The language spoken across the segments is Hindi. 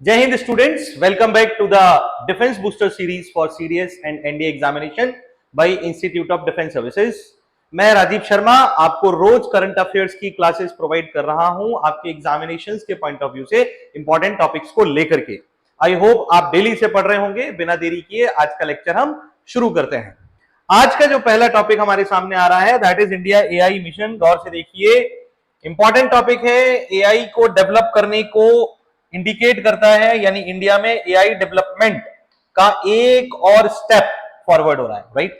Jai Hind students, welcome back to the Defense Booster series for CDS and NDA examination by Institute of Defense Services. मैं राजीव शर्मा आपको रोज करंट अफेयर्स की क्लासेस प्रोवाइड कर रहा हूं आपके एग्जामिनेशंस के पॉइंट ऑफ व्यू से इंपॉर्टेंट टॉपिक्स को लेकर के। आई होप आप डेली से पढ़ रहे होंगे। बिना देरी किए आज का लेक्चर हम शुरू करते हैं। आज का जो पहला टॉपिक हमारे सामने आ रहा है that is India AI mission. गौर से देखिए, इंपॉर्टेंट टॉपिक है। एआई को डेवलप करने को इंडिकेट करता है, यानी इंडिया में एआई डेवलपमेंट का एक और स्टेप फॉरवर्ड हो रहा है, right.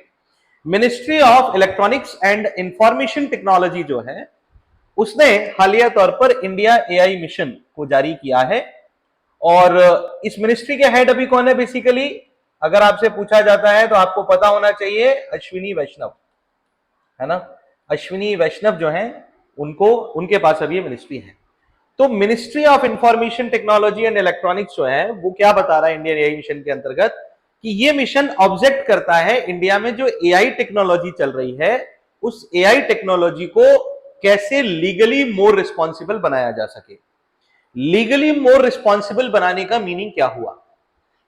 Ministry of electronics and information technology जो है उसने हालिया तौर पर इंडिया एआई मिशन को जारी किया है। और इस मिनिस्ट्री के हेड अभी कौन है? बेसिकली अगर आपसे पूछा जाता है तो आपको पता होना चाहिए अश्विनी वैष्णव, है ना। अश्विनी वैष्णव जो है उनके पास अभी ये मिनिस्ट्री है। तो ministry of information technology and electronics जो है वो क्या बता रहा है इंडियन एआई मिशन के अंतर्गत कि ये मिशन ऑब्जेक्ट करता है इंडिया में जो एआई टेक्नोलॉजी चल रही है उस एआई टेक्नोलॉजी को कैसे लीगली मोर रिस्पॉन्सिबल बनाया जा सके। लीगली मोर रिस्पॉन्सिबल बनाने का मीनिंग क्या हुआ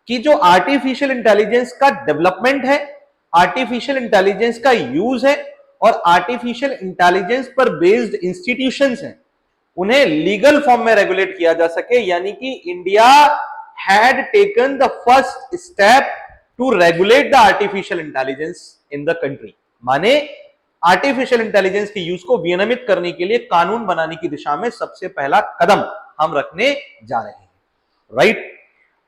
कि जो आर्टिफिशियल इंटेलिजेंस का डेवलपमेंट है, आर्टिफिशियल इंटेलिजेंस का यूज है और आर्टिफिशियल इंटेलिजेंस पर बेस्ड इंस्टीट्यूशंस हैं, उन्हें लीगल फॉर्म में रेगुलेट किया जा सके। यानी कि India had taken the first step to regulate the artificial intelligence in the country. माने आर्टिफिशियल इंटेलिजेंस के यूज को विनियमित करने के लिए कानून बनाने की दिशा में सबसे पहला कदम हम रखने जा रहे हैं, राइट।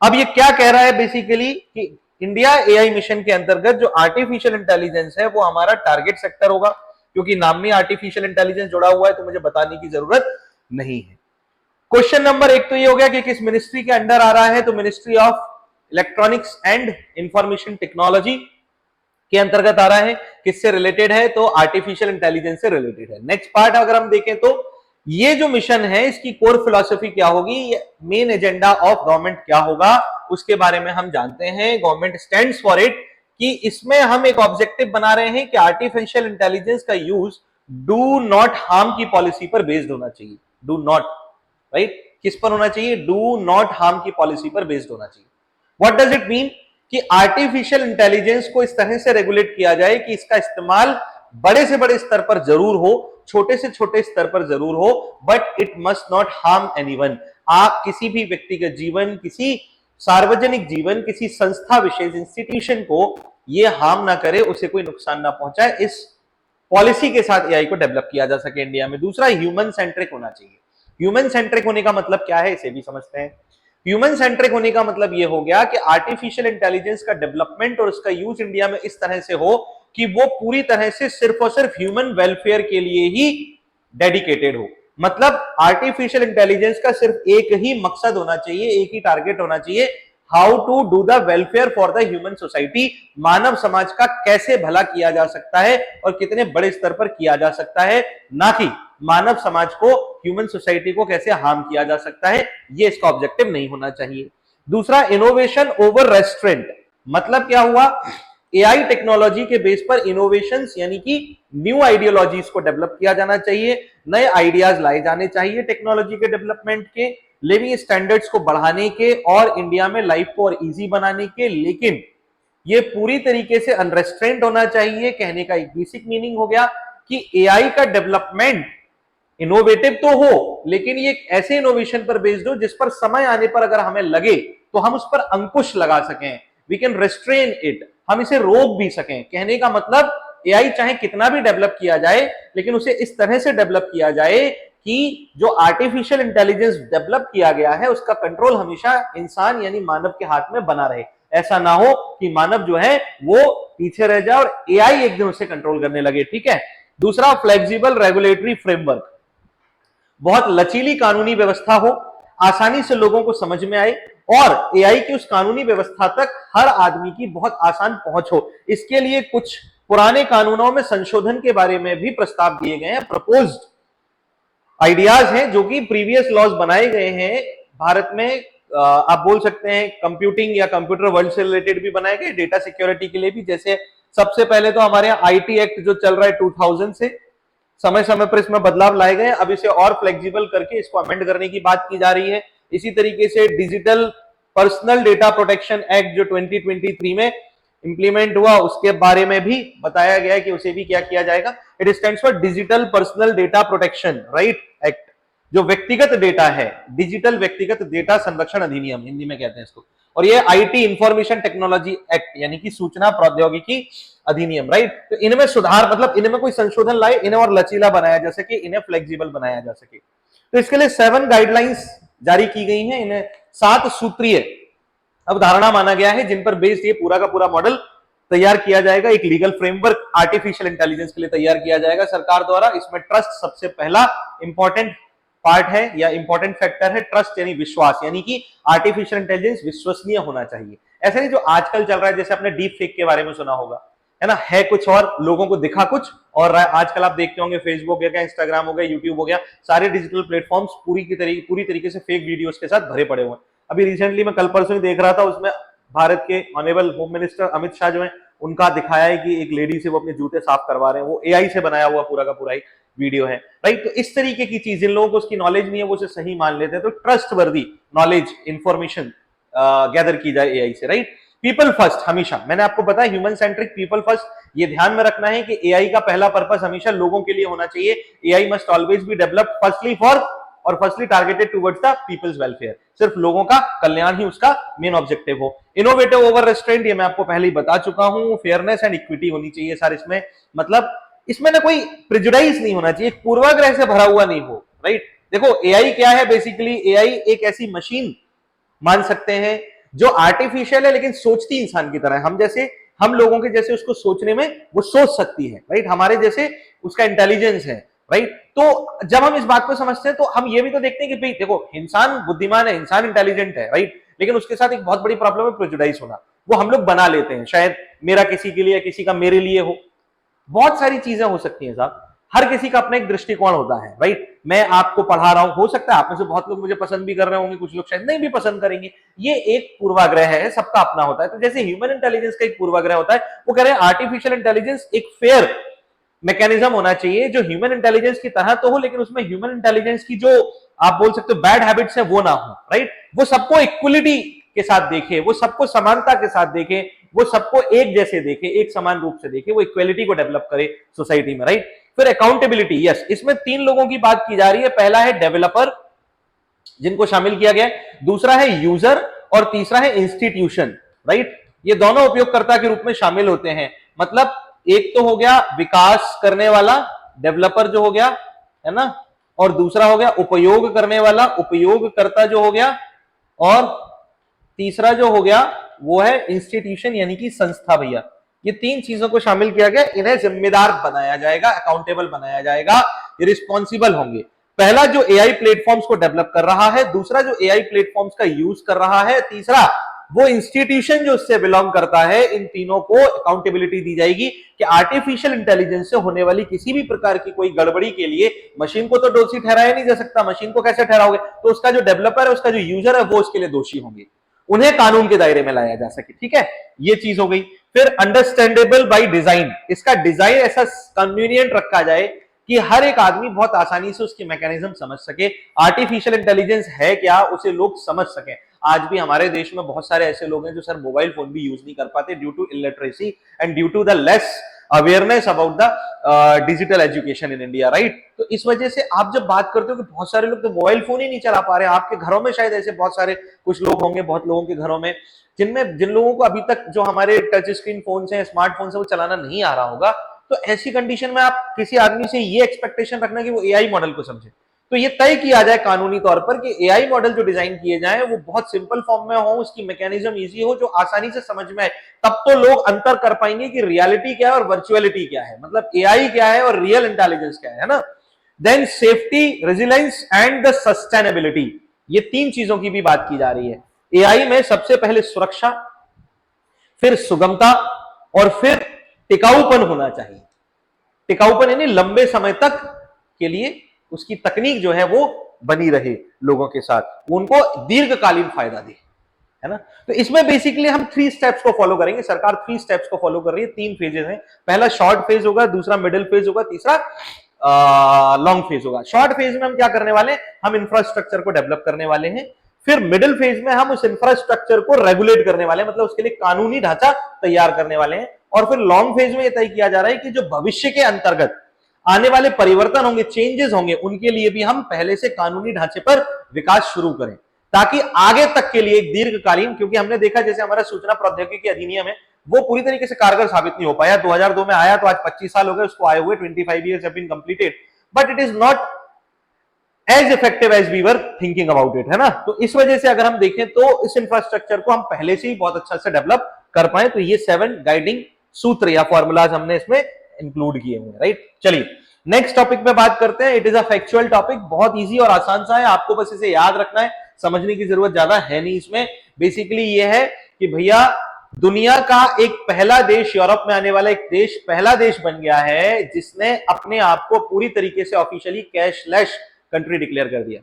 अब ये क्या कह रहा है बेसिकली कि इंडिया एआई मिशन के अंतर्गत जो आर्टिफिशियल इंटेलिजेंस है वो हमारा टारगेट सेक्टर होगा। क्योंकि नाम में आर्टिफिशियल इंटेलिजेंस जुड़ा हुआ है तो मुझे बताने की जरूरत नहीं है। क्वेश्चन नंबर एक तो ये हो गया कि किस मिनिस्ट्री के अंडर आ रहा है, तो ministry of electronics and information technology के अंतर्गत आ रहा है। किससे रिलेटेड है? तो आर्टिफिशियल इंटेलिजेंस से रिलेटेड है। नेक्स्ट पार्ट अगर हम देखें तो ये जो मिशन है इसकी कोर फिलॉसफी क्या होगी, मेन एजेंडा ऑफ गवर्नमेंट क्या होगा, उसके बारे में हम जानते हैं। गवर्नमेंट स्टैंड्स फॉर इट कि इसमें हम एक ऑब्जेक्टिव बना रहे हैं कि आर्टिफिशियल इंटेलिजेंस का यूज डू नॉट हार्म की पॉलिसी पर बेस्ड होना चाहिए। डू नॉट, राइट, किस पर होना चाहिए? डू नॉट हार्म की पॉलिसी पर बेस्ड होना चाहिए। व्हाट डज इट मीन कि आर्टिफिशियल इंटेलिजेंस को इस तरह से रेगुलेट किया जाए कि इसका इस्तेमाल बड़े से बड़े स्तर पर जरूर हो, छोटे से छोटे स्तर पर जरूर हो, but it must not harm anyone. आप किसी भी व्यक्तिगत जीवन, किसी सार्वजनिक जीवन, किसी संस्था विशेष इंस्टीट्यूशन को ये हार्म ना करे, उसे कोई नुकसान ना पहुंचाए। इस पॉलिसी के साथ एआई को डेवलप किया जा सके इंडिया में। दूसरा, ह्यूमन सेंट्रिक होना चाहिए। ह्यूमन सेंट्रिक होने का मतलब क्या है इसे भी समझते हैं। ह्यूमन सेंट्रिक होने का मतलब यह हो गया कि आर्टिफिशियल इंटेलिजेंस का डेवलपमेंट और उसका यूज इंडिया में इस तरह से हो कि वो पूरी तरह से सिर्फ और सिर्फ ह्यूमन वेलफेयर के लिए ही डेडिकेटेड हो। मतलब आर्टिफिशियल इंटेलिजेंस का सिर्फ एक ही मकसद होना चाहिए, एक ही टारगेट होना चाहिए, how to do the welfare for the human society. मानव समाज का कैसे भला किया जा सकता है और कितने बड़े स्तर पर किया जा सकता है, ना कि मानव समाज को, ह्यूमन सोसाइटी को कैसे हार्म किया जा सकता है। ये इसका ऑब्जेक्टिव नहीं होना चाहिए। दूसरा, इनोवेशन ओवर रेस्ट्रेंट। मतलब क्या हुआ? एआई टेक्नोलॉजी के बेस पर इनोवेशंस यानी कि न्यू आइडियोलॉजीज को डेवलप किया जाना चाहिए, नए आइडियाज लाए जाने चाहिए टेक्नोलॉजी के डेवलपमेंट के, लिविंग स्टैंडर्ड्स को बढ़ाने के और इंडिया में लाइफ को और इजी बनाने के। लेकिन ये पूरी तरीके से अनरेस्ट्रेंट होना चाहिए। कहने का एक बेसिक मीनिंग हो गया कि एआई का डेवलपमेंट इनोवेटिव तो हो, लेकिन ये ऐसे इनोवेशन पर बेस्ड हो जिस पर समय आने पर अगर हमें लगे तो हम उस पर अंकुश लगा सकें। वी कैन रेस्ट्रेन इट, हम इसे रोक भी सकें। कहने का मतलब एआई चाहे कितना भी डेवलप किया जाए, लेकिन उसे इस तरह से डेवलप किया जाए कि जो आर्टिफिशियल इंटेलिजेंस डेवलप किया गया है उसका कंट्रोल हमेशा इंसान यानी मानव के हाथ में बना रहे। ऐसा ना हो कि मानव जो है वो पीछे रह जाए और एआई एक दिन उसे कंट्रोल करने लगे, ठीक है। दूसरा, फ्लेक्सिबल रेगुलेटरी फ्रेमवर्क। बहुत लचीली कानूनी व्यवस्था हो, आसानी से लोगों को समझ में आए और एआई की उस कानूनी व्यवस्था तक हर आदमी की बहुत आसान पहुंच हो। इसके लिए कुछ पुराने कानूनों में संशोधन के बारे में भी प्रस्ताव दिए गए हैं, प्रपोज्ड आइडियाज हैं जो कि प्रीवियस लॉज बनाए गए हैं भारत में। आप बोल सकते हैं कंप्यूटिंग या कंप्यूटर वर्ल्ड से रिलेटेड भी बनाए गए, डेटा सिक्योरिटी के लिए भी। जैसे सबसे पहले तो हमारे यहाँ आईटी एक्ट जो चल रहा है 2000 से, समय समय पर इसमें बदलाव लाए गए। अब इसे और फ्लेक्सिबल करके इसको अमेंड करने की बात की जा रही है। इसी तरीके से digital personal data protection act जो 2023 में इंप्लीमेंट हुआ, उसके बारे में भी बताया गया है कि उसे भी क्या किया जाएगा। It stands for digital personal data protection right act, जो व्यक्तिगत डेटा है, डिजिटल व्यक्तिगत डेटा संरक्षण अधिनियम हिंदी में कहते हैं इसको। और ये आईटी इंफॉर्मेशन टेक्नोलॉजी एक्ट यानी कि सूचना प्रौद्योगिकी अधिनियम राइट। तो इनमें सुधार मतलब इनमें कोई संशोधन लाए, इन्हें और लचीला बनाया जा सके, इन्हें फ्लेक्सिबल बनाया जा सके। तो इसके लिए 7 गाइडलाइंस जारी की गई हैं, इन्हें 7 सूत्रीय अवधारणा माना गया है जिन पर बेस्ड ये पूरा का पूरा मॉडल तैयार किया जाएगा। एक लीगल फ्रेमवर्क आर्टिफिशियल इंटेलिजेंस के लिए तैयार किया जाएगा सरकार द्वारा। इसमें ट्रस्ट सबसे पहला इंपॉर्टेंट पार्ट है या इंपॉर्टेंट फैक्टर है, ट्रस्ट यानी विश्वास, यानी कि आर्टिफिशियल इंटेलिजेंस विश्वसनीय होना चाहिए। ऐसा नहीं जो आजकल चल रहा है, जैसे आपने डीप फेक के बारे में सुना होगा, है ना, है कुछ और लोगों को दिखा कुछ और आजकल आप देखते होंगे फेसबुक हो गया, इंस्टाग्राम हो गया, यूट्यूब हो गया, सारे डिजिटल प्लेटफॉर्म्स पूरी तरीके से फेक वीडियोस के साथ भरे पड़े हुए हैं। अभी रिसेंटली मैं कल परसों ही देख रहा था, उसमें भारत के honourable home minister Amit Shah जो है उनका दिखाया है कि एक लेडी से वो अपने जूते साफ करवा रहे हैं, वो एआई से बनाया हुआ पूरा का पूरा ही वीडियो है राइट। तो इस तरीके की चीज, जिन लोगों को उसकी नॉलेज नहीं है वो उसे सही मान लेते हैं। तो ट्रस्ट वर्दी नॉलेज इंफॉर्मेशन गैदर की जाए एआई से राइट। पीपल फर्स्ट, हमेशा मैंने आपको बताया ह्यूमन सेंट्रिक पीपल फर्स्ट, ये ध्यान में रखना है कि एआई का पहला पर्पस हमेशा लोगों के लिए होना चाहिए। AI must always be developed firstly for और firstly targeted towards the people's welfare, सिर्फ लोगों का कल्याण ही उसका मेन ऑब्जेक्टिव हो। इनोवेटिव ओवर रेस्ट्रेंट, ये मैं आपको पहले ही बता चुका हूं। फेयरनेस एंड इक्विटी होनी चाहिए सर इसमें, मतलब इसमें ना कोई प्रिजुडाइज नहीं होना चाहिए, पूर्वाग्रह से भरा हुआ नहीं हो राइट। देखो एआई क्या है, बेसिकली एआई एक ऐसी मशीन मान सकते हैं जो आर्टिफिशियल है लेकिन सोचती इंसान की तरह है। हम जैसे, हम लोगों के जैसे उसको सोचने में वो सोच सकती है राइट, हमारे जैसे उसका इंटेलिजेंस है राइट। तो जब हम इस बात को समझते हैं तो हम ये भी तो देखते हैं कि भाई देखो इंसान बुद्धिमान है, इंसान इंटेलिजेंट है राइट, लेकिन उसके साथ एक बहुत बड़ी प्रॉब्लम है प्रेजुडाइज होना। वो हम लोग बना लेते हैं, शायद मेरा किसी के लिए, किसी का मेरे लिए हो, बहुत सारी चीजें हो सकती हैं साहब, हर किसी का अपना एक दृष्टिकोण होता है राइट। मैं आपको पढ़ा रहा हूं, हो सकता है आप में से बहुत लोग मुझे पसंद भी कर रहे होंगे, कुछ लोग शायद नहीं भी पसंद करेंगे, ये एक पूर्वाग्रह है, सबका अपना होता है। तो जैसे ह्यूमन इंटेलिजेंस का एक पूर्वाग्रह होता है, वो कह रहे हैं आर्टिफिशियल इंटेलिजेंस एक फेयर मैकेनिज्म होना चाहिए जो ह्यूमन इंटेलिजेंस की तरह तो हो, लेकिन उसमें ह्यूमन इंटेलिजेंस की जो आप बोल सकते हो बैड हैबिट्स है वो ना हो राइट। वो सबको इक्वलिटी के साथ देखे, वो सबको समानता के साथ देखे, वो सबको एक जैसे देखे, एक समान रूप से देखे, वो इक्वलिटी को डेवलप करे सोसाइटी में राइट। फिर अकाउंटेबिलिटी, यस, इसमें 3 लोगों की बात की जा रही है। पहला है डेवलपर जिनको शामिल किया गया है, दूसरा है यूजर और तीसरा है इंस्टीट्यूशन राइट। ये दोनों उपयोगकर्ता के रूप में शामिल होते हैं। मतलब एक तो हो गया विकास करने वाला डेवलपर जो हो गया, है ना, और दूसरा हो गया उपयोग करने वाला उपयोगकर्ता जो हो गया, और तीसरा जो हो गया वो है इंस्टीट्यूशन यानी कि संस्था। भैया ये 3 चीजों को शामिल किया गया, इन्हें जिम्मेदार बनाया जाएगा, अकाउंटेबल बनाया जाएगा, ये रिस्पॉन्सिबल होंगे। पहला जो एआई प्लेटफॉर्म्स को डेवलप कर रहा है, दूसरा जो एआई प्लेटफॉर्म्स का यूज कर रहा है, तीसरा वो इंस्टीट्यूशन जो उससे बिलोंग करता है। इन तीनों को अकाउंटेबिलिटी दी जाएगी कि आर्टिफिशियल इंटेलिजेंस से होने वाली किसी भी प्रकार की कोई गड़बड़ी के लिए मशीन को तो दोषी ठहराया नहीं जा सकता। मशीन को कैसे ठहराओगे, तो उसका जो डेवलपर है, उसका जो यूजर है, वो उसके लिए दोषी होंगे, उन्हें कानून के दायरे में लाया जा सके। ठीक है, ये चीज हो गई। फिर अंडरस्टैंडेबल बाय डिजाइन, इसका डिजाइन ऐसा कन्वीनियंट रखा जाए कि हर एक आदमी बहुत आसानी से उसकी मैकेनिज्म समझ सके। आर्टिफिशियल इंटेलिजेंस है क्या, उसे लोग समझ सकें। आज भी हमारे देश में बहुत सारे ऐसे लोग हैं जो सर मोबाइल फोन भी यूज नहीं कर पाते due to illiteracy and due to the less awareness about the digital education in India right. तो इस वजह से आप जब बात करते हो कि बहुत सारे लोग तो मोबाइल फोन ही नहीं चला पा रहे, आपके घरों में शायद ऐसे बहुत सारे कुछ लोग होंगे, बहुत लोगों के घरों में जिन लोगों को अभी तक जो हमारे टच स्क्रीन फोन है, स्मार्टफोन है, वो चलाना नहीं आ रहा होगा। तो ऐसी कंडीशन में आप किसी आदमी से ये एक्सपेक्टेशन रखना कि वो एआई मॉडल को समझे, तो ये तय किया जाए कानूनी तौर पर कि एआई मॉडल जो डिजाइन किए जाए वो बहुत सिंपल फॉर्म में हो, उसकी मैकेनिज्म इजी हो, जो आसानी से समझ में आए। तब तो लोग अंतर कर पाएंगे कि रियलिटी क्या है और वर्चुअलिटी क्या है, मतलब एआई क्या है और रियल इंटेलिजेंस क्या है ना। Then safety, resilience and the sustainability, ये 3 चीजों की भी बात की जा रही है। एआई में सबसे पहले सुरक्षा, फिर सुगमता और फिर टिकाऊपन होना चाहिए। टिकाऊपन यानी लंबे समय तक के लिए उसकी तकनीक जो है वो बनी रहे लोगों के साथ, उनको दीर्घकालीन फायदा दे, है ना। तो इसमें बेसिकली हम 3 स्टेप्स को फॉलो करेंगे। सरकार 3 स्टेप्स को फॉलो कर रही है, 3 फेजेस हैं। पहला शॉर्ट फेज होगा, दूसरा मिडिल फेज होगा, तीसरा लॉन्ग फेज होगा। शॉर्ट फेज में हम क्या करने वाले हैं, हम इंफ्रास्ट्रक्चर को डेवलप करने वाले हैं। फिर मिडिल फेज में हम उस इंफ्रास्ट्रक्चर को रेगुलेट करने वाले हैं, मतलब उसके लिए कानूनी ढांचा तैयार करने वाले हैं। और फिर लॉन्ग फेज में यह तय किया जा रहा है कि जो भविष्य के अंतर्गत आने वाले परिवर्तन होंगे, चेंजेस होंगे, उनके लिए भी हम पहले से कानूनी ढांचे पर विकास शुरू करें, ताकि आगे तक के लिए एक दीर्घकालीन, क्योंकि हमने देखा जैसे हमारा सूचना प्रौद्योगिकी अधिनियम है वो पूरी तरीके से कारगर साबित नहीं हो पाया। 2002 में आया तो आज 25 साल हो गए उसको आए हुए, 25 years have been completed, but it is not as effective as we were thinking about it, है ना। तो इस वजह से अगर हम देखें तो इस इंफ्रास्ट्रक्चर को हम पहले से ही बहुत अच्छा से डेवलप कर पाए, तो ये 7 गाइडिंग सूत्र या फॉर्मूलाज हमने इसमें इंक्लूड किए हुए हैं, राइट। चलिए नेक्स्ट टॉपिक पे बात करते हैं। It is a factual topic, बहुत इजी और आसान सा है, आपको बस इसे याद रखना है, समझने की जरूरत ज्यादा है नहीं इसमें। बेसिकली ये है कि भैया दुनिया का एक पहला देश, यूरोप में आने वाला एक देश पहला देश बन गया है जिसने अपने आप को पूरी तरीके से ऑफिशियली कैशलेस कंट्री डिक्लेयर कर दिया।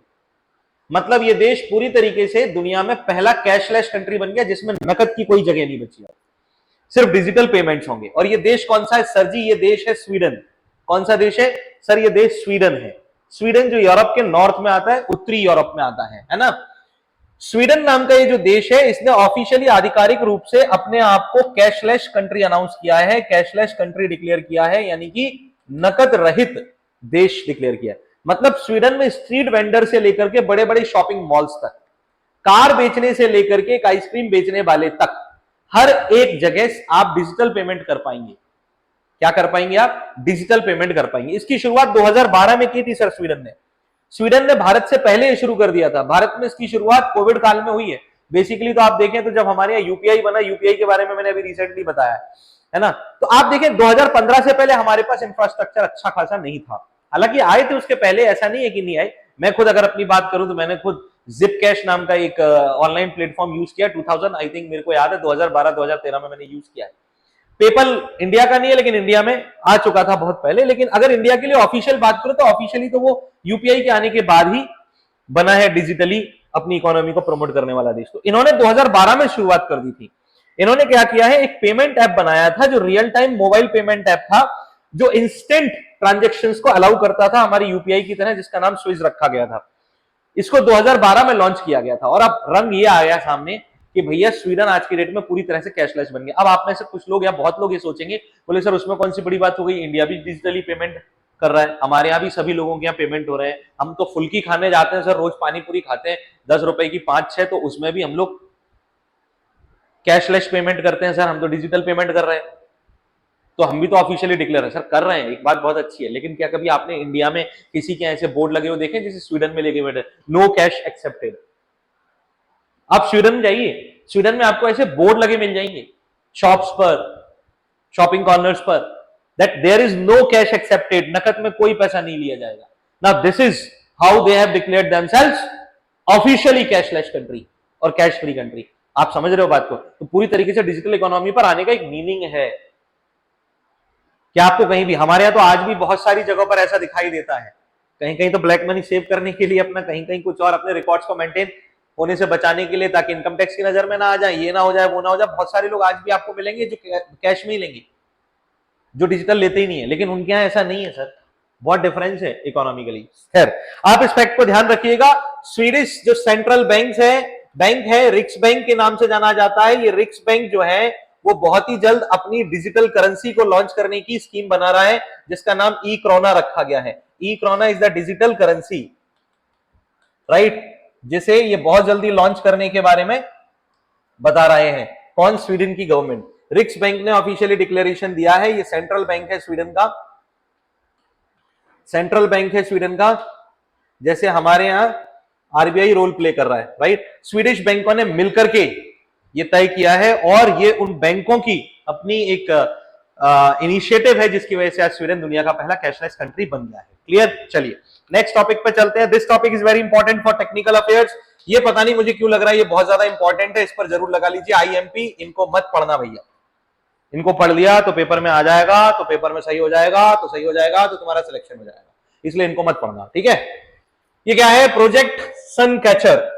मतलब ये देश पूरी तरीके से दुनिया में पहला कैशलेस कंट्री बन गया जिसमें नकद की कोई जगह नहीं बची है, सिर्फ डिजिटल पेमेंट्स होंगे। और ये देश कौन सा है सर जी? ये देश है स्वीडन। कौन सा देश है सर? ये देश स्वीडन है। स्वीडन जो यूरोप के नॉर्थ में आता है, उत्तरी यूरोप में आता है ना। स्वीडन नाम का ये जो देश है इसने ऑफिशियली आधिकारिक रूप से अपने आप को कैशलेस कंट्री अनाउंस किया है, कैशलेस कंट्री डिक्लेयर किया है, यानी कि नकद रहित देश डिक्लेयर किया है। मतलब स्वीडन में स्ट्रीट वेंडर से लेकर के बड़े बड़े शॉपिंग मॉल्स तक, कार बेचने से लेकर के एक आइसक्रीम बेचने वाले तक, हर एक जगह आप डिजिटल पेमेंट कर पाएंगे। क्या कर पाएंगे आप? डिजिटल पेमेंट कर पाएंगे। इसकी शुरुआत 2012 में की थी सर स्वीडन ने। स्वीडन ने भारत से पहले शुरू कर दिया था। भारत में इसकी शुरुआत कोविड काल में हुई है। बेसिकली तो आप देखें तो जब हमारे यहाँ यूपीआई बना, यूपीआई के बारे में मैंने अभी रिसेंटली बताया है ना, तो आप देखें 2015 से पहले हमारे पास इंफ्रास्ट्रक्चर अच्छा खासा नहीं था। हालांकि आए थे उसके पहले, ऐसा नहीं है कि नहीं आए। मैं खुद अगर अपनी बात करूं तो मैंने खुद जिप कैश नाम का एक ऑनलाइन प्लेटफॉर्म यूज किया 2000 आई थिंक, मेरे को याद है 2012-2013 में मैंने यूज किया है। पेपल इंडिया का नहीं है लेकिन इंडिया में आ चुका था बहुत पहले। लेकिन अगर इंडिया के लिए ऑफिशियल बात करो तो ऑफिशियली तो वो यूपीआई के आने के बाद ही बना है डिजिटली अपनी इकोनॉमी को प्रमोट करने वाला देश। तो इन्होंने 2012 में शुरुआत कर दी थी। इन्होंने क्या किया है, एक पेमेंट ऐप बनाया था जो real time mobile payment app था, जो इंस्टेंट ट्रांजेक्शंस को अलाउ करता था हमारी यूपीआई की तरह, जिसका नाम स्विज रखा गया था। इसको 2012 में लॉन्च किया गया था और अब रंग ये आया सामने कि भैया स्वीडन आज की डेट में पूरी तरह से कैशलेस बन गया। अब आप में से कुछ लोग या बहुत लोग ये सोचेंगे, बोले सर उसमें कौन सी बड़ी बात हो गई, इंडिया भी डिजिटली पेमेंट कर रहा है, हमारे यहाँ भी सभी लोगों के यहाँ पेमेंट हो रहे हैं, हम तो फुल्की खाने जाते हैं सर, रोज पानी पूरी खाते हैं 10 रुपए की 5-6, तो उसमें भी हम लोग कैशलेस पेमेंट करते हैं सर, हम तो डिजिटल पेमेंट कर रहे हैं, तो हम भी तो ऑफिशियली डिक्लेयर है सर, कर रहे हैं, एक बात बहुत अच्छी है। लेकिन क्या कभी आपने इंडिया में किसी के ऐसे बोर्ड लगे हुए देखे जैसे स्वीडन में लगे हुए, नो कैश एक्सेप्टेड? आप स्वीडन जाइए, स्वीडन में आपको ऐसे बोर्ड लगे मिल जाएंगे शॉप्स पर, शॉपिंग कॉर्नर्स पर, that there is no cash accepted, नकद में कोई पैसा नहीं लिया जाएगा। Now this is how they have declared themselves officially cashless country और कैश फ्री कंट्री। आप समझ रहे हो बात को? तो पूरी तरीके से डिजिटल इकोनॉमी पर आने का एक मीनिंग है। क्या आपको कहीं भी, हमारे यहाँ तो आज भी बहुत सारी जगहों पर ऐसा दिखाई देता है, कहीं कहीं तो ब्लैक मनी सेव करने के लिए अपना, कहीं कहीं कुछ और अपने रिकॉर्ड्स को मेंटेन होने से बचाने के लिए, ताकि इनकम टैक्स की नजर में ना आ जाए, ये ना हो जाए, वो ना हो जाए। बहुत सारे लोग आज भी आपको मिलेंगे जो कैश में ही लेंगे, जो डिजिटल लेते ही नहीं है, लेकिन उनके यहाँ ऐसा नहीं है सर, बहुत डिफरेंस है इकोनॉमिकली। खैर आप इस फैक्ट को ध्यान रखिएगा। स्वीडिश जो सेंट्रल बैंक है रिक्स बैंक के नाम से जाना जाता है। ये रिक्स बैंक जो है वो बहुत ही जल्द अपनी डिजिटल करेंसी को लॉन्च करने की स्कीम बना रहा है, जिसका नाम ई क्रोना रखा गया है। E krona is the digital currency, right, जिसे ये बहुत जल्दी लॉन्च करने के बारे में बता रहे हैं। कौन? स्वीडन की गवर्नमेंट। रिक्स बैंक ने ऑफिशियली डिक्लेरेशन दिया है। ये सेंट्रल बैंक है स्वीडन का, सेंट्रल बैंक है स्वीडन का, जैसे हमारे यहां आरबीआई रोल प्ले कर रहा है, राइट। स्वीडिश बैंकों ने मिलकर के ये तय किया है और ये उन बैंकों की अपनी एक इनिशिएटिव है जिसकी वजह से आज स्वीडन दुनिया का पहला कैशलेस कंट्री बन गया है। क्लियर? चलिए नेक्स्ट टॉपिक पे चलते हैं। This topic is very important for technical affairs. ये पता नहीं मुझे क्यों लग रहा है ये बहुत ज्यादा इंपॉर्टेंट है, इस पर जरूर लगा लीजिए आईएमपी। इनको मत पढ़ना भैया, इनको पढ़ लिया तो पेपर में आ जाएगा, तो पेपर में सही हो जाएगा, तो सही हो जाएगा, तो तुम्हारा सिलेक्शन हो जाएगा, इसलिए इनको मत पढ़ना, ठीक है। ये क्या है? प्रोजेक्ट सन कैचर।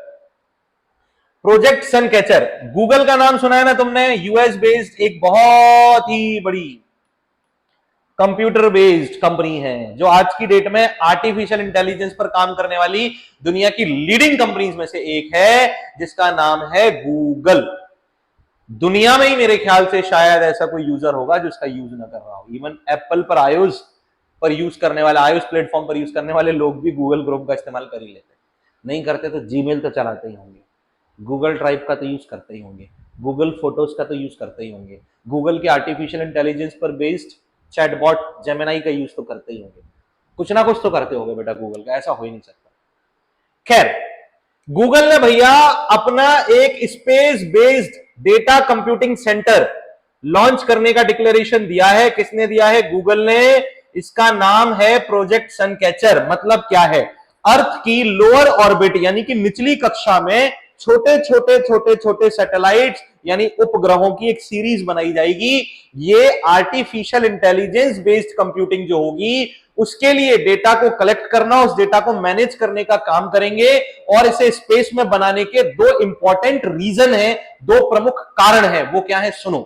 प्रोजेक्ट सन कैचर, गूगल का नाम सुना है ना तुमने? यूएस बेस्ड एक बहुत ही बड़ी कंप्यूटर बेस्ड कंपनी है, जो आज की डेट में आर्टिफिशियल इंटेलिजेंस पर काम करने वाली दुनिया की लीडिंग कंपनीज में से एक है, जिसका नाम है गूगल। दुनिया में ही मेरे ख्याल से शायद ऐसा कोई यूजर होगा जो इसका यूज ना कर रहा हो। इवन एप्पल पर आयोस पर यूज करने वाले, आयोस प्लेटफॉर्म पर यूज करने वाले लोग भी गूगल क्रोम का इस्तेमाल कर ही लेते हैं। नहीं करते तो जीमेल तो चलाते ही होंगे, गूगल ड्राइव का तो यूज करते ही होंगे, गूगल फोटोज का तो यूज करते ही होंगे, गूगल के आर्टिफिशियल इंटेलिजेंस पर बेस्ड चैटबॉट जेमिनाई का यूज तो करते ही होंगे। कुछ ना कुछ तो करते होंगे बेटा गूगल का, ऐसा हो ही नहीं सकता। खैर, गूगल ने भैया अपना एक space based data computing centre launch करने का डिक्लेरेशन दिया है। किसने दिया है? गूगल ने। इसका नाम है प्रोजेक्ट सनकैचर। मतलब क्या है? अर्थ की लोअर ऑर्बिट यानी कि निचली कक्षा में छोटे छोटे छोटे छोटे सैटेलाइट्स यानी उपग्रहों की एक सीरीज बनाई जाएगी। ये आर्टिफिशियल इंटेलिजेंस बेस्ड कंप्यूटिंग जो होगी, उसके लिए डेटा को कलेक्ट करना, उस डेटा को मैनेज करने का काम करेंगे। और इसे स्पेस में बनाने के दो इंपॉर्टेंट रीजन है, दो प्रमुख कारण है। वो क्या है? सुनो।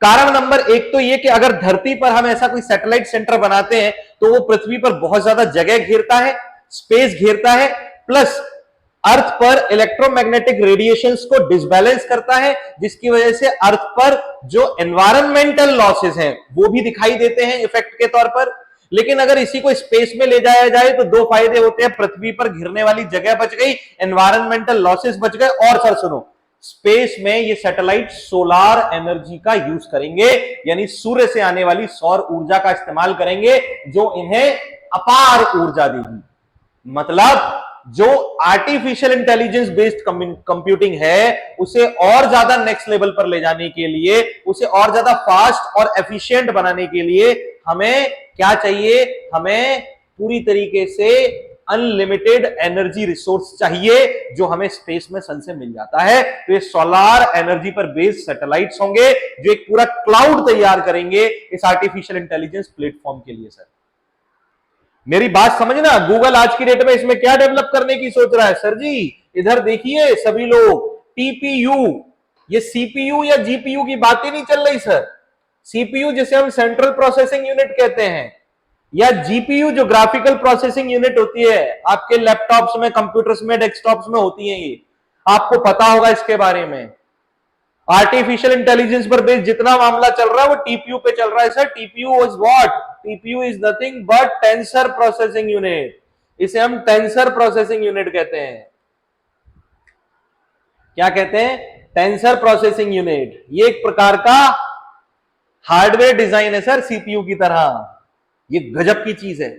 कारण नंबर एक तो ये कि अगर धरती पर हम ऐसा कोई सैटेलाइट सेंटर बनाते हैं तो वो पृथ्वी पर बहुत ज्यादा जगह घेरता है, स्पेस घेरता है, प्लस अर्थ पर इलेक्ट्रोमैग्नेटिक रेडिएशंस को डिसबैलेंस करता है, जिसकी वजह से अर्थ पर जो एनवायरमेंटल लॉसेस हैं वो भी दिखाई देते हैं इफेक्ट के तौर पर। लेकिन अगर इसी को स्पेस में ले जाया जाए तो दो फायदे होते हैं। पृथ्वी पर घिरने वाली जगह बच गई, एनवायरमेंटल लॉसेस बच गए, और सर सुनो, स्पेस में ये सैटेलाइट सोलार एनर्जी का यूज करेंगे, यानी सूर्य से आने वाली सौर ऊर्जा का इस्तेमाल करेंगे, जो इन्हें अपार ऊर्जा देगी। मतलब जो आर्टिफिशियल इंटेलिजेंस बेस्ड कंप्यूटिंग है, उसे और ज्यादा नेक्स्ट लेवल पर ले जाने के लिए, उसे और ज्यादा फास्ट और एफिशिएंट बनाने के लिए हमें क्या चाहिए? हमें पूरी तरीके से अनलिमिटेड एनर्जी रिसोर्स चाहिए, जो हमें स्पेस में सन से मिल जाता है। तो ये सोलार एनर्जी पर बेस्ड सैटेलाइट्स होंगे, जो एक पूरा क्लाउड तैयार करेंगे इस आर्टिफिशियल इंटेलिजेंस प्लेटफॉर्म के लिए। सर मेरी बात समझना, गूगल आज की डेट में इसमें क्या डेवलप करने की सोच रहा है? सर जी इधर देखिए सभी लोग, टीपीयू, ये सीपीयू या जीपीयू की बात ही नहीं चल रही सर। सीपीयू जिसे हम सेंट्रल प्रोसेसिंग यूनिट कहते हैं, या जीपीयू जो ग्राफिकल प्रोसेसिंग यूनिट होती है, आपके लैपटॉप्स में, कंप्यूटर्स में, डेस्कटॉप्स में होती है। ये आपको पता होगा इसके बारे में। आर्टिफिशियल इंटेलिजेंस पर बेस्ड जितना मामला चल रहा है वो टीपीयू पे चल रहा है sir. TPU is what? TPU is nothing but tensor processing unit. इसे हम टेंसर प्रोसेसिंग यूनिट कहते हैं। क्या कहते हैं? Tensor processing unit. ये एक प्रकार का हार्डवेयर डिजाइन है सर, सीपीयू की तरह। ये गजब की चीज है,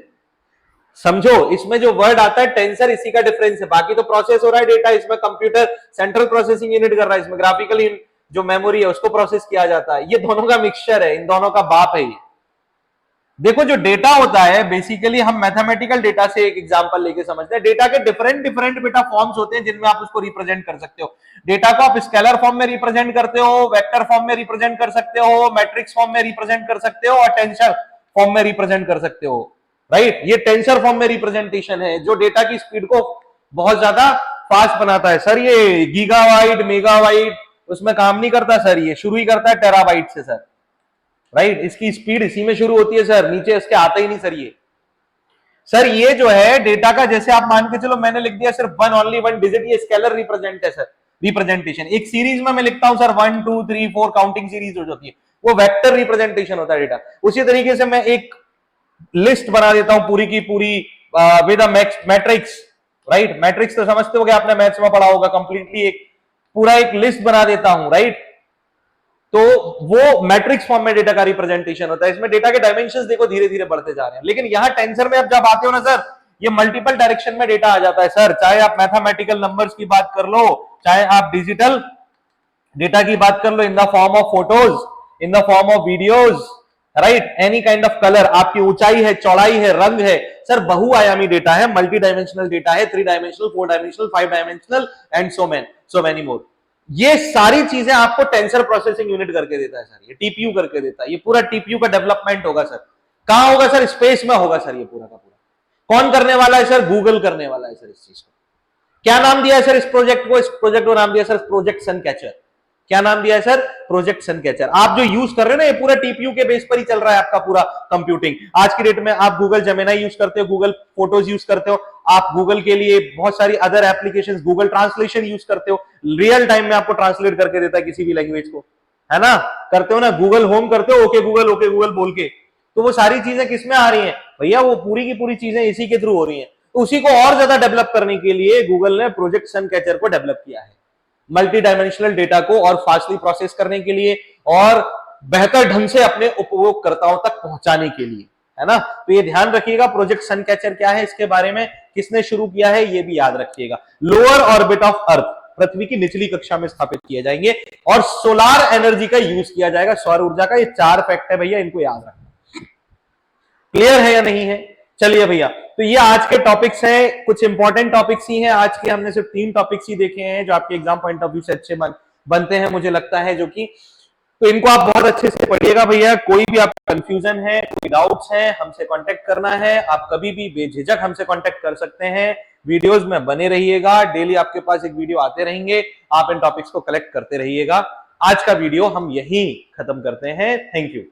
समझो। इसमें जो वर्ड आता है टेंसर, इसी का डिफरेंस है। बाकी तो प्रोसेस हो रहा है डेटा, इसमें कंप्यूटर सेंट्रल प्रोसेसिंग यूनिट कर रहा है, इसमें ग्राफिकल जो मेमोरी है उसको प्रोसेस किया जाता है। ये दोनों का मिक्सचर है, इन दोनों का बाप है ये। देखो जो डेटा होता है, बेसिकली हम मैथमेटिकल डेटा से एक एग्जांपल लेके समझते हैं। डेटा के डिफरेंट डिफरेंट बेटा फॉर्म्स होते हैं जिनमें आप उसको रिप्रेजेंट कर सकते हो। डेटा को आप स्केलर फॉर्म में रिप्रेजेंट करते हो, वेक्टर फॉर्म में रिप्रेजेंट कर सकते हो, मैट्रिक्स फॉर्म में रिप्रेजेंट कर सकते हो, और टेंसर फॉर्म में रिप्रेजेंट कर सकते हो। राइट, ये टेंसर फॉर्म में रिप्रेजेंटेशन है जो डेटा की स्पीड को बहुत ज्यादा फास्ट बनाता है। सर ये गीगाबाइट, मेगाबाइट उसमें काम नहीं करता सर, ये शुरू ही करता है टेराबाइट से सर। राइट, इसकी स्पीड इसी में शुरू होती है सर, नीचे इसके आता ही नहीं सर। ये सर ये जो है डेटा का, जैसे आप मान के चलो मैंने लिख दिया सिर्फ वन, ओनली वन डिजिट, ये स्केलर रिप्रेजेंट है सर, रिप्रेजेंटेशन। एक सीरीज में मैं लिखता हूं सर 1 2 3 4 काउंटिंग सीरीज हो जाती है, वो वेक्टर रिप्रेजेंटेशन होता है डेटा। उसी तरीके से मैं एक लिस्ट बना देता हूं पूरी की पूरी with a matrix. Right, matrix तो समझते हो, आपने मैथ्स में पढ़ा होगा, कंप्लीटली एक पूरा एक लिस्ट बना देता हूं। राइट, तो वो मैट्रिक्स फॉर्म में डेटा का रिप्रेजेंटेशन होता है। इसमें डेटा के डायमेंशंस देखो धीरे धीरे बढ़ते जा रहे हैं। लेकिन यहां टेंसर में अब जब आते हो ना सर, ये मल्टीपल डायरेक्शन में डेटा आ जाता है सर। चाहे आप मैथमेटिकल नंबर्स की बात कर लो, चाहे आप डिजिटल डेटा की बात कर लो, in the form of photos, in the form of videos, right, any kind of colour, आपकी ऊंचाई है, चौड़ाई है, रंग है सर, बहुआयामी डेटा है, मल्टी डायमेंशनल डेटा है, 3 dimensional, 4 dimensional, 5 dimensional and so many more. ये सारी चीजें आपको टेंसर प्रोसेसिंग यूनिट करके देता है सर, ये टीपीयू करके देता है। ये पूरा टीपीयू का डेवलपमेंट होगा सर। कहां होगा सर? स्पेस में होगा सर, ये पूरा का पूरा। कौन करने वाला है सर? गूगल करने वाला है सर इस चीज को। क्या नाम दिया है सर इस प्रोजेक्ट को? इस प्रोजेक्ट को नाम दिया सर प्रोजेक्ट सनकैचर। क्या नाम दिया है सर? प्रोजेक्ट सनकैचर। आप जो यूज कर रहे हो ना, ये पूरा टीपीयू के बेस पर ही चल रहा है आपका पूरा कंप्यूटिंग। आज की डेट में आप गूगल जेमिनी यूज करते हो, गूगल फोटोज यूज करते हो, आप गूगल के लिए बहुत सारी other applications, Google translation use करते हो, रियल टाइम में आपको ट्रांसलेट करके देता है किसी भी लैंग्वेज को, है ना? करते हो ना, गूगल होम करते हो, ओके गूगल बोल के। तो वो सारी चीजें किसमें आ रही हैं भैया? वो पूरी की पूरी चीजें इसी के थ्रू हो रही हैं। तो उसी को और ज्यादा डेवलप करने के लिए गूगल ने प्रोजेक्ट सनकैचर को डेवलप किया है, मल्टी डायमेंशनल डेटा को और फास्टली प्रोसेस करने के लिए और बेहतर ढंग से अपने उपयोगकर्ताओं तक पहुंचाने के लिए, है ना? तो ये ध्यान रखिएगा, प्रोजेक्ट सनकैचर क्या है, इसके बारे में किसने शुरू किया है, ये भी याद रखिएगा। लोअर ऑर्बिट ऑफ अर्थ, पृथ्वी की निचली कक्षा में स्थापित किए जाएंगे और सोलार एनर्जी का यूज किया जाएगा, सौर ऊर्जा का। ये 4 फैक्ट है भैया, इनको याद रखना। क्लियर है या नहीं है? चलिए भैया, तो ये आज के टॉपिक्स हैं, कुछ इंपॉर्टेंट टॉपिक्स ही हैं आज के। हमने सिर्फ 3 टॉपिक्स ही देखे हैं जो आपके एग्जाम पॉइंट ऑफ व्यू से अच्छे बनते हैं, मुझे लगता है, जो कि तो इनको आप बहुत अच्छे से पढ़िएगा भैया। कोई भी आपका कंफ्यूजन है, कोई डाउट्स है, हमसे कांटेक्ट करना है, आप कभी भी बेझिझक हमसे कांटेक्ट कर सकते हैं। वीडियोस में बने रहिएगा, डेली आपके पास एक वीडियो आते रहेंगे, आप इन टॉपिक्स को कलेक्ट करते रहिएगा। आज का वीडियो हम यही खत्म करते हैं। Thank you.